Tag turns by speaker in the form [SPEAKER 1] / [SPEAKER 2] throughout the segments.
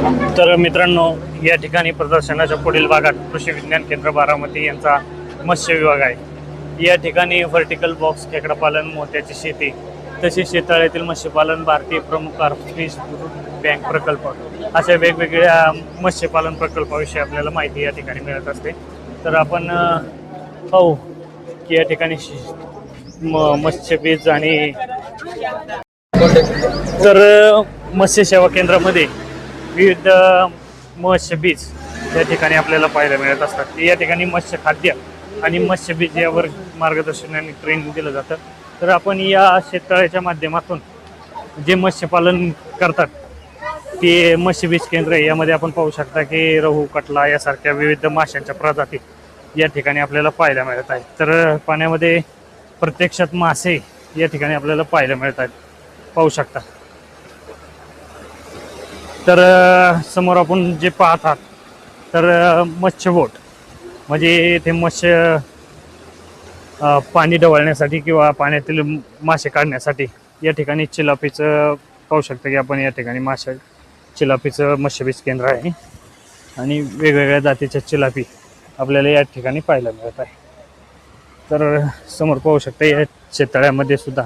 [SPEAKER 1] तर मित्रांनो, या ठिकाणी प्रदर्शनाच्या पुढील भागात कृषी विज्ञान केंद्र बारामती यांचा मत्स्य विभाग आहे। या ठिकाणी व्हर्टिकल बॉक्स, खेकडा पालन, मोत्याची शेती तसेच शेताळ्यातील मत्स्यपालन, भारतीय प्रमुख फिश बँक प्रकल्प अशा वेगवेगळ्या मत्स्यपालन प्रकल्पाविषयी आपल्याला माहिती या ठिकाणी मिळत असते। तर आपण पाहू की या ठिकाणी मत्स्य बीज आणि तर मत्स्य सेवा केंद्रामध्ये विविध मत्स्य बीज या ठिकाणी आपल्याला पाहायला मिळत असतात। या ठिकाणी मत्स्य खाद्य आणि मत्स्य बीज यावर मार्गदर्शन आणि ट्रेनिंग दिलं जातं। तर आपण या शेततळ्याच्या माध्यमातून जे मत्स्यपालन करतात ते मत्स्य बीज केंद्र आहे। यामध्ये आपण पाहू शकता की रहू, कटला यासारख्या विविध माशांच्या प्रजाती या ठिकाणी आपल्याला पाहायला मिळत आहेत। तर पाण्यामध्ये प्रत्यक्षात मासे या ठिकाणी आपल्याला पाहायला मिळत आहेत, पाहू शकता। तर समोर आपण जे पाहत आहात तर मत्स्य बोट म्हणजे ते मत्स्य पाणी ढवळण्यासाठी किंवा पाण्यातील मासे काढण्यासाठी या ठिकाणी चिलापीचं पाहू शकता की आपण या ठिकाणी चिलापीचं मत्स्यबीज केंद्र आहे आणि वेगवेगळ्या जातीच्या चिलापी आपल्याला या ठिकाणी पाहायला मिळत आहे। तर समोर पाहू शकता या शेततळ्यामध्ये सुद्धा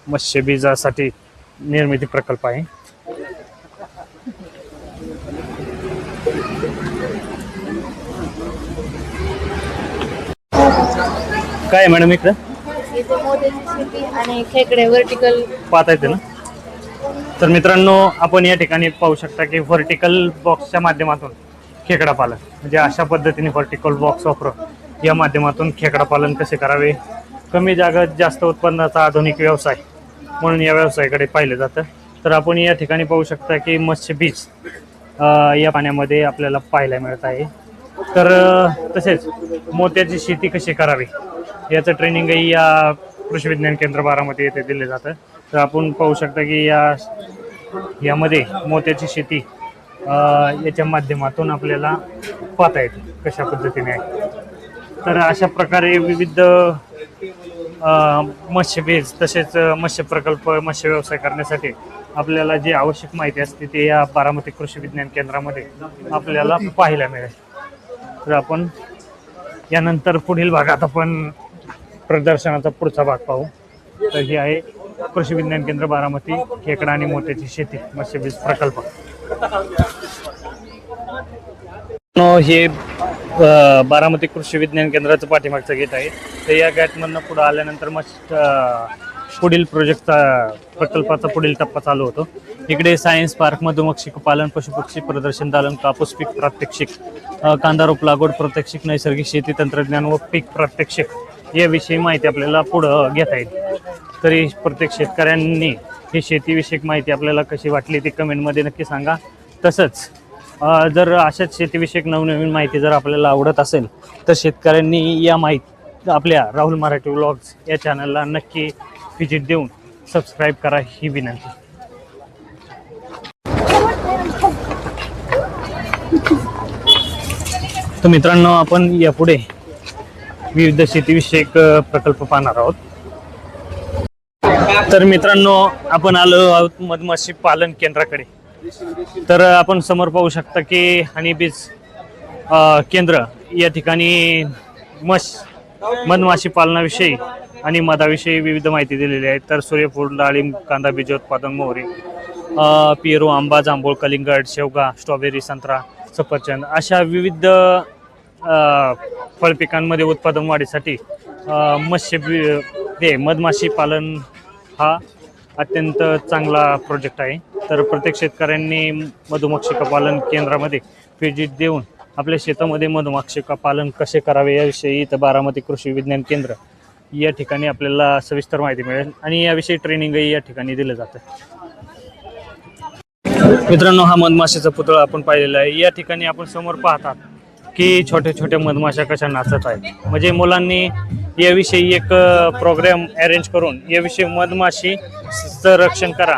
[SPEAKER 1] मत्स्यबीजासाठी निर्मिती प्रकल्प आहे। काय मॅडम इकडं
[SPEAKER 2] आणि खेकडे व्हर्टिकल
[SPEAKER 1] पाहता येते ना। तर मित्रांनो, आपण या ठिकाणी पाहू शकता की व्हर्टिकल बॉक्सच्या माध्यमातून खेकडा पालन म्हणजे अशा पद्धतीने व्हर्टिकल बॉक्स वापरून या माध्यमातून खेकडा पालन कसे करावे, कमी जागेत जास्त उत्पन्नाचा आधुनिक व्यवसाय म्हणून या व्यवसायाकडे पाहिलं जातं। तर आपण या ठिकाणी पाहू शकता की मत्स्य बीज या पाण्यामध्ये आपल्याला पाहायला मिळत आहे। तर तसेच मोत्याची शेती कशी करावी याचं ट्रेनिंगही या कृषी विज्ञान केंद्र बारामती येथे दिले जातं। तर आपण पाहू शकता की यामध्ये मोत्याची शेती याच्या माध्यमातून आपल्याला पाहता येते कशा पद्धतीने आहे। तर अशा प्रकारे विविध मत्स्यबीज तसेच मत्स्य प्रकल्प, मत्स्य व्यवसाय करण्यासाठी आपल्याला जी आवश्यक माहिती असते ते या बारामती कृषी विज्ञान केंद्रामध्ये आपल्याला पाहायला मिळेल। तर आपण यानंतर पुढील भागात आपण प्रदर्शनाचा पुढचा भाग पाहू। तर ही आहे कृषी विज्ञान केंद्र बारामती खेकडा आणि मोत्याची शेती मत्स्यबीज प्रकल्प। हे बारामती कृषी विज्ञान केंद्राचं पाठीमागचं गेट आहे। तर या गेटमधनं पुढे आल्यानंतर पुढील प्रोजेक्टचा प्रकल्पाचा पुढील टप्पा चालू होतो। इकडे सायन्स पार्क, मधुमक्षी पालन, पशुपक्षी प्रदर्शन, दालन, कापूस पीक प्रात्यक्षिक, कांदा रोप लागवड प्रात्यक्षिक, नैसर्गिक शेती तंत्रज्ञान व पीक प्रात्यक्षिक याविषयी माहिती आपल्याला पुढं घेता येईल। तरी प्रत्येक शेतकऱ्यांनी ही शेतीविषयक माहिती आपल्याला कशी वाटली ती कमेंटमध्ये नक्की सांगा। तसंच जर अशाच शेतीविषयक नवनवीन माहिती जर आपल्याला आवडत असेल तर शेतकऱ्यांनी या माहिती आपल्या राहुल मराठी व्लॉग्स या चॅनलला नक्की व्हिजिट देऊन सबस्क्राईब करा ही विनंती। तर मित्रांनो, आपण यापुढे विविध शेतीविषयक प्रकल्प पाहणार आहोत। तर मित्रांनो, आपण आलो आहोत मधमाशी पालन केंद्राकडे। तर आपण समोर पाहू शकता की हनीबीज केंद्र या ठिकाणी मधमाशी पालनाविषयी आणि मधाविषयी विविध माहिती दिलेली आहे। तर सूर्यफूल, डाळिंब, कांदा बीजोत्पादन, मोहरी, पेरू, आंबा, जांभूळ, कलिंगड, शेवगा, स्ट्रॉबेरी, संत्रा, सफरचंद अशा विविध फळपिकांमध्ये उत्पादन वाढीसाठी मधमाशी पालन हा अत्यंत चांगला प्रोजेक्ट आहे। तर प्रत्येक शेतकऱ्यांनी मधुमक्षिका पालन केंद्रामध्ये व्हिजिट देऊन आपल्या शेतामध्ये मधुमक्षिका पालन कसे करावे याविषयी इथं बारामती कृषी विज्ञान केंद्र या ठिकाणी आपल्याला सविस्तर माहिती मिळेल आणि याविषयी ट्रेनिंगही या ठिकाणी दिलं जातं। मित्रांनो, हा मधमाशीचा पुतळा आपण पाहिलेला आहे। या ठिकाणी आपण समोर पाहतात की छोट्या छोट्या मधमाशा कशा नाचत आहेत। म्हणजे मुलांनी याविषयी एक प्रोग्राम अरेंज करून याविषयी मधमाशी संरक्षण करा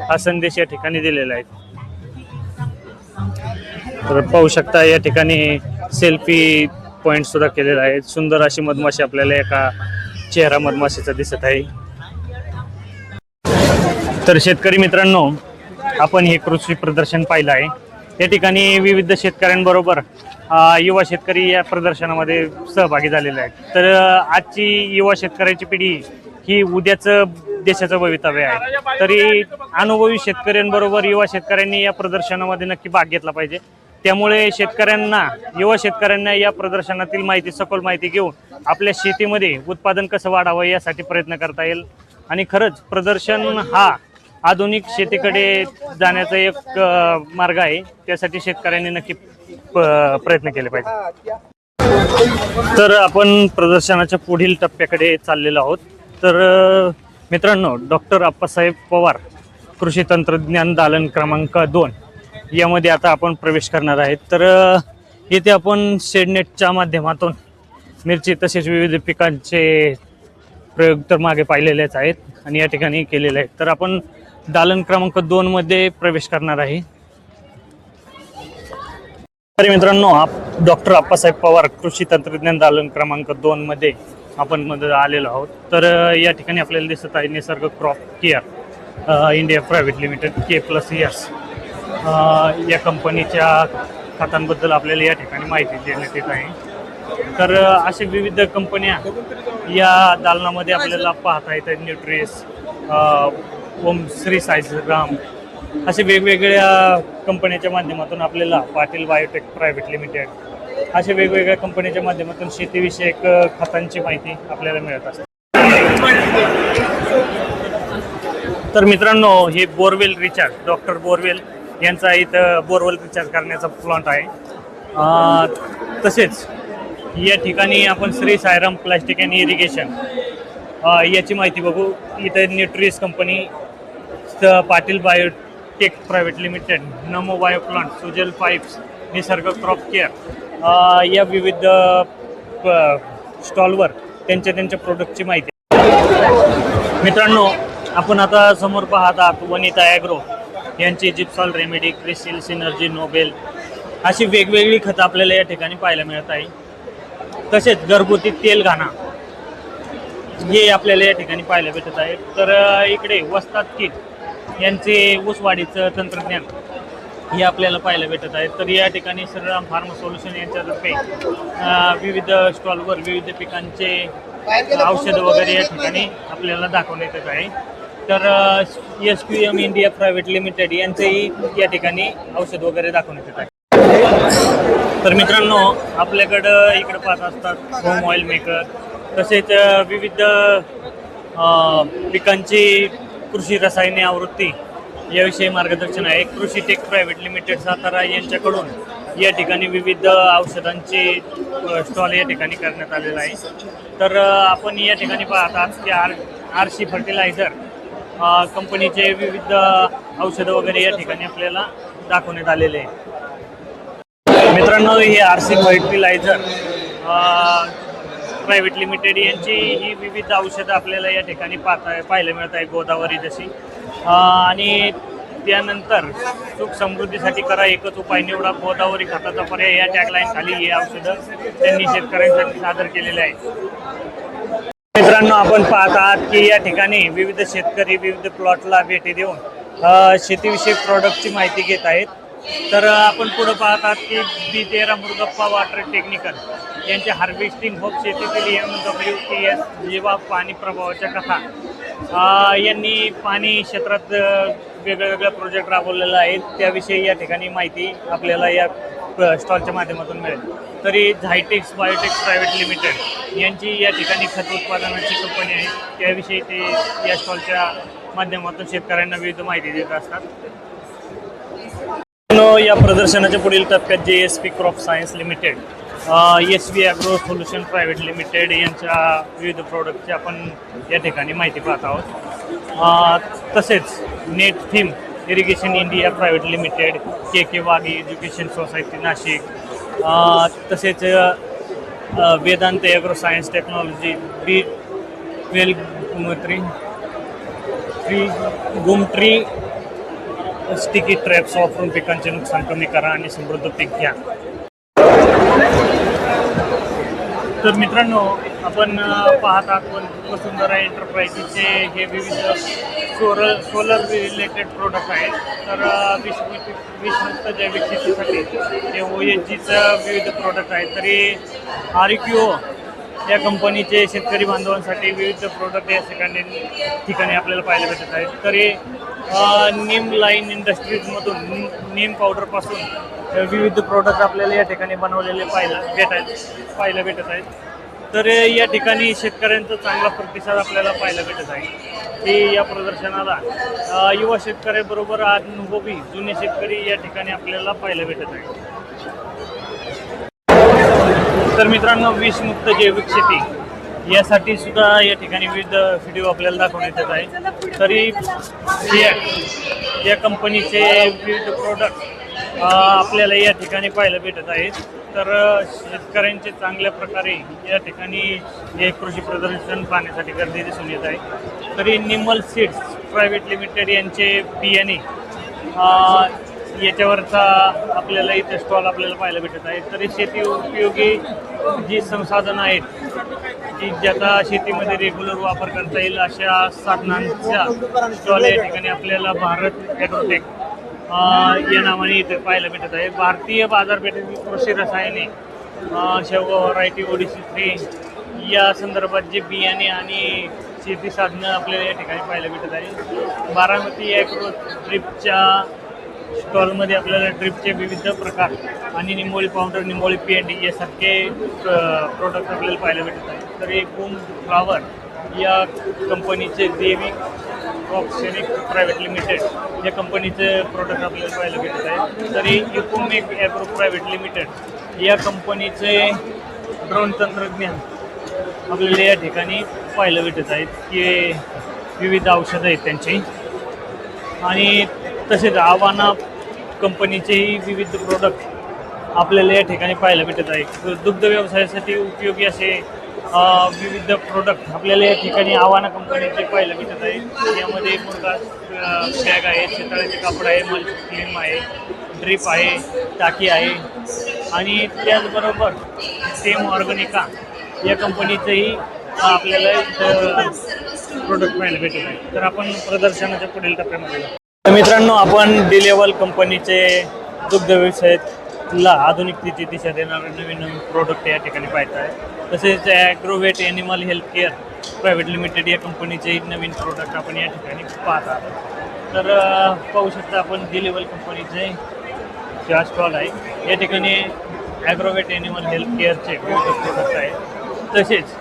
[SPEAKER 1] हा संदेश या ठिकाणी दिलेला आहे। तर पाहू शकता या ठिकाणी सेल्फी पॉइंट सुद्धा केलेला आहे। सुंदर अशी मधमाशी आपल्याला एका चेहरा मधमाशीचा दिसत आहे। तर शेतकरी मित्रांनो, आपण हे कृषी प्रदर्शन पाहिलं आहे। या ठिकाणी विविध शेतकऱ्यांबरोबर युवा शेतकरी या प्रदर्शनामध्ये सहभागी झालेले आहेत। तर आजची युवा शेतकऱ्याची पिढी ही उद्याचं देशाचं भवितव्य आहे। तरी अनुभवी शेतकऱ्यांबरोबर युवा शेतकऱ्यांनी या प्रदर्शनामध्ये नक्की भाग घेतला पाहिजे। त्यामुळे युवा शेतकऱ्यांना या प्रदर्शनातील माहिती, सखोल माहिती घेऊन आपल्या शेतीमध्ये उत्पादन कसं वाढावं यासाठी प्रयत्न करता येईल। आणि खरंच प्रदर्शन हा आधुनिक शेतीकडे जाण्याचा एक मार्ग आहे। त्यासाठी शेतकऱ्यांनी नक्की प्रयत्न केले पाहिजे। तर आपण प्रदर्शनाच्या पुढील टप्प्याकडे चाललेलो आहोत। तर मित्रांनो, डॉक्टर अप्पासाहेब पवार कृषी तंत्रज्ञान दालन क्रमांक 2 यामध्ये आता आपण प्रवेश करणार आहेत। तर येथे आपण शेडनेटच्या माध्यमातून मिरची तसेच विविध पिकांचे प्रयोग तर मागे पाहिलेलेच आहेत आणि या ठिकाणी केलेले आहेत। तर आपण दालन क्रमांक 2 मध्ये प्रवेश करणार आहे। तर मित्रांनो, डॉक्टर अप्पासाहेब पवार कृषी तंत्रज्ञान दालन क्रमांक 2 मध्ये आपण आलेलो आहोत। तर या ठिकाणी आपल्याला दिसत आहे निसर्ग crop care India private limited K+S या कंपनीच्या खतांबद्दल आपल्याला या ठिकाणी माहिती देण्यात येत आहे। तर असे विविध कंपन्या या दालनामध्ये आपल्याला पाहता येतात। न्यूट्रिस, ओम श्री साईराम असे वेगवेगळ्या कंपन्यांच्या माध्यमातून आपल्याला पाटील बायोटेक प्रायव्हेट लिमिटेड अशा वेगवेगळ्या कंपन्यांच्या माध्यमातून शेतीविषयक खतांची माहिती आपल्याला मिळत असते। तर मित्रांनो, हे बोरवेल रिचार्ज, डॉक्टर बोरवेल यांचा इथं बोरवेल रिचार्ज करण्याचा प्लांट आहे। तसेच या ठिकाणी आपण Shri Sairam plastic and irrigation याची माहिती बघू। इथं Nutris company, Patil biotech private limited, Namo bio plant, Sujal pipes, Nisarg crop care या विविध स्टॉलवर त्यांच्या प्रोडक्टची माहिती। मित्रांनो, आपण आता समोर पाहत आहात वनिता ॲग्रो यांची जिप्सॉल रेमेडी, क्रिसिल, सिनर्जी, नोबेल अशी वेगवेगळी खतं आपल्याला या ठिकाणी पाहायला मिळत आहे। तसेच घरगुती तेल घाणा हे आपल्याला या ठिकाणी पाहायला भेटत आहे। तर इकडे वस्ताद किट यांचे ऊसवाढीचं तंत्रज्ञान हे आपल्याला पाहायला भेटत आहे। तर या ठिकाणी श्रीराम फार्मा सोल्युशन यांच्यातर्फे विविध स्टॉलवर विविध पिकांचे औषधं वगैरे या ठिकाणी आपल्याला दाखवण्यात येत आहे। तर SQM इंडिया प्रायव्हेट लिमिटेड यांचेही या ठिकाणी औषध वगैरे दाखवण्यात येत आहे। तर मित्रांनो, आपल्याकडं इकडे पाहत असतात होम ऑइल मेकर, तसेच विविध पिकांची कृषी रसायने आवृत्ती याविषयी मार्गदर्शन आहे। कृषी टेक प्रायव्हेट लिमिटेड सातारा यांच्याकडून या ठिकाणी विविध औषधांचे स्टॉल या ठिकाणी करण्यात आलेला आहे। तर आपण या ठिकाणी पाहतात की RC फर्टिलायझर कंपनीचे विविध औषधं वगैरे या ठिकाणी आपल्याला दाखवण्यात आलेले आहे। मित्रांनो, हे RC फर्टिलायझर प्रायव्हेट लिमिटेड यांची ही विविध औषधं आपल्याला या ठिकाणी पाहायला मिळत आहे। गोदावरी जशी आणि त्यानंतर सुख समृद्धीसाठी करा एकच उपाय निवडा, गोदावरी खताचा पर्याय या टॅगलाईन खाली हे औषधं त्यांनी शेतकऱ्यांसाठी सादर केलेले आहे। मित्रांनो, आपण पाहत आहात की या ठिकाणी विविध शेतकरी विविध प्लॉटला भेटी देऊन शेतीविषयक प्रॉडक्टची माहिती घेत आहेत। तर आपण पुढे पाहत आहात की B13 मुरगप्पा वॉटर टेक्निकल यांच्या हार्वेस्टिंग होप शेतीतील MWTS जेव्हा पाणी प्रभावाच्या कथा यांनी पाणी क्षेत्रात वेगवेगळ्या प्रोजेक्ट राबवलेला आहे। त्याविषयी या ठिकाणी माहिती आपल्याला या स्टॉलच्या माध्यमातून मिळेल। तरी झायटेक्स बायोटेक प्रायव्हेट लिमिटेड यांची या ठिकाणी खत उत्पादनाची कंपनी आहे, त्याविषयी ते या स्टॉलच्या माध्यमातून शेतकऱ्यांना विविध माहिती देत असतात। या प्रदर्शनाच्या पुढील टप्प्यात JSP crop science limited, SV agro solution private limited यांच्या विविध प्रोडक्टची आपण या ठिकाणी माहिती पाहत आहोत। तसेच Netafim irrigation India private limited, KK Wagh education society Nashik, तसेच वेदांत ॲग्रो सायन्स टेक्नॉलॉजी, गुमट्री स्टिकी ट्रॅप्स वापरून पिकांचे नुकसान कमी करा आणि समृद्ध पीक घ्या। तर मित्रांनो, आपण पाहत आहात वसुंधरा एंटरप्राइजेसचे हे विविध सोलर रिलेटेड प्रोडक्ट आहेत. तर विषमुक्त जैविक शेतीसाठी हे ONGचं विविध प्रोडक्ट आहेत. तरी आरिक्यू या कंपनीचे शेतकरी बांधवांसाठी विविध प्रोडक्ट या ठिकाणी आपल्याला पाहायला भेटत आहेत. तरी नीम लाईन इंडस्ट्रीजमधून नीम पावडरपासून विविध प्रोडक्ट आपल्याला या ठिकाणी बनवलेले पाहायला भेटत आहेत. तर या ठिकाणी शेतकऱ्यांचा चांगला प्रतिसाद आपल्याला पाहायला भेटत आहे की या प्रदर्शनाला युवा शेतकऱ्याबरोबर अनुभवी जुने शेतकरी या ठिकाणी आपल्याला पाहायला भेटत आहे. तर मित्रांनो, विषमुक्त जैविक शेती यासाठी सुद्धा या ठिकाणी विविध व्हिडिओ आपल्याला दाखवण्यात येत आहे. तरी या कंपनीचे विविध प्रोडक्ट आपल्याला या ठिकाणी पाहायला भेटत आहेत. तर शेतकऱ्यांचे चांगल्या प्रकारे या ठिकाणी हे कृषी प्रदर्शन पाहण्यासाठी गर्दी दिसून येत आहे. तरी निमल सीड्स प्रायव्हेट लिमिटेड यांचे बियाणे याच्यावरचा आपल्याला इथे स्टॉल आपल्याला पाहायला भेटत आहे. तरी शेती उपयोगी जी संसाधनं आहेत की ज्याचा शेतीमध्ये रेग्युलर वापर करता येईल अशा साधनांच्या स्टॉल या ठिकाणी आपल्याला भारत ॲग्रोटेक या नावाने इथे पाहायला भेटत आहे. भारतीय बाजारपेठेतील कृषी रसायने, शेवगा व्हरायटी, ODC3 या संदर्भात जे बियाणे आणि शेती साधनं आपल्याला या ठिकाणी पाहायला भेटत आहे. बारामती ॲग्रो ड्रिपच्या स्टॉलमध्ये आपल्याला ड्रिपचे विविध प्रकार आणि निंबोळी पावडर, निंबोळी पेंट यासारखे प्रोडक्ट आपल्याला पाहायला भेटत आहे. तर बूम फ्लावर या कंपनीचे देवी ऑक्सेनिक प्रायव्हेट लिमिटेड या कंपनीचे प्रोडक्ट आपल्याला पाहायला भेटत आहे. तरी इकोमेक ॲग्रो प्रायव्हेट लिमिटेड या कंपनीचे ड्रोन तंत्रज्ञान आपल्याला या ठिकाणी पाहायला भेटत आहेत की विविध औषधं आहेत त्यांची. आणि तसेच आव्हाना कंपनीचेही विविध प्रोडक्ट आपल्याला या ठिकाणी पाहायला भेटत आहे. दुग्ध व्यवसायासाठी उपयोगी असे विविध प्रोडक्ट आपल्याला या ठिकाणी आव्हाना कंपनीचे पाहायला भेटत आहे. यामध्ये मुर्गा बॅग आहे, शेताळ्याचे कापड आहे, मल्टीक्लीन आहे, ड्रिप आहे, टाकी आहे आणि त्याचबरोबर सेम ऑर्गॅनिका या कंपनीचंही आपल्याला प्रोडक्ट पाहायला भेटत आहे. तर आपण प्रदर्शनाच्या पुढील टप्प्यामध्ये मित्रांनो, आपण डिलेवल कंपनीचे दुग्ध व्यवसायाला आधुनिकतेची दिशा देणारे नवीन नवीन प्रोडक्ट या ठिकाणी पाहत आहे. तसेच Agrovet animal health care private limited या कंपनीचे नवीन प्रोडक्ट आपण या ठिकाणी पाहत आहात. तर पाहू शकता आपण डिलेवल कंपनीचे ज्या स्टॉल आहे या ठिकाणी ॲग्रोवेट ॲनिमल हेल्थ केअरचे विविध प्रोडक्ट आहेत. तसेच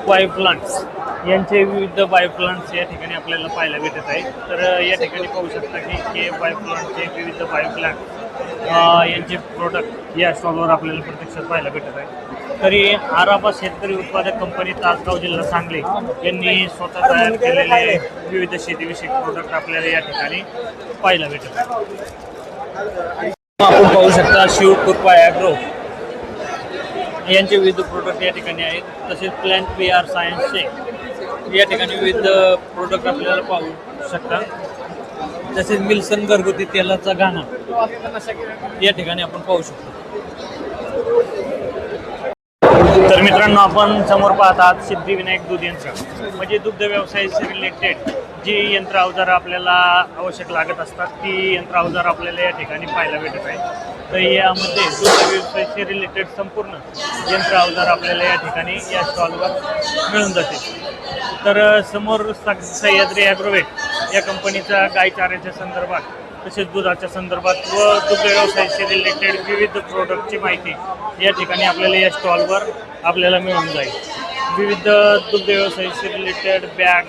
[SPEAKER 1] बायोप्लांट्स यांचे विविध बायोप्लांट्स या ठिकाणी आपल्याला पाहायला भेटत आहे. तर या ठिकाणी पाहू शकता की बायोप्लांटचे विविध बायोप्लांट यांचे प्रोडक्ट या स्टॉलवर आपल्याला प्रत्यक्षात पाहायला भेटत आहे. तरी आराबा शेतकरी उत्पादक कंपनी, तासगाव, जिल्हा सांगली यांनी स्वतः तयार केलेले विविध शेतीविषयक प्रोडक्ट आपल्याला या ठिकाणी पाहायला भेटत आहे. आपण पाहू शकता शिवकृपा ॲग्रो यांचे विविध प्रोडक्ट या ठिकाणी आहेत. तसेच प्लॅन्ट PR सायन्सचे या ठिकाणी विविध प्रोडक्ट आपल्याला पाहू शकता. तसेच मिल्सन घरगुती तेलाचा घाणा या ठिकाणी आपण पाहू शकतो. तर मित्रांनो, आपण समोर पाहत आहात सिद्धिविनायक दूध यंत्र, म्हणजे दुग्ध व्यवसायाशी रिलेटेड जी यंत्र अवजार आपल्याला आवश्यक लागत असतात ती यंत्र अवजार आपल्याला या ठिकाणी पाहायला भेटत आहे. तर यामध्ये दुग्ध व्यवसायाशी रिलेटेड संपूर्ण यंत्र अवजार आपल्याला या ठिकाणी या स्टॉलवर मिळून जाते. तर समोर सह्याद्री ॲग्रोवेट या कंपनीचा गाय चाऱ्याच्या संदर्भात, तसेच दुधाच्या संदर्भात व दुग्ध व्यवसायाशी रिलेटेड विविध प्रोडक्टची माहिती या ठिकाणी आपल्याला या स्टॉलवर आपल्याला मिळून जाईल. विविध दुग्ध व्यवसायाशी रिलेटेड बॅग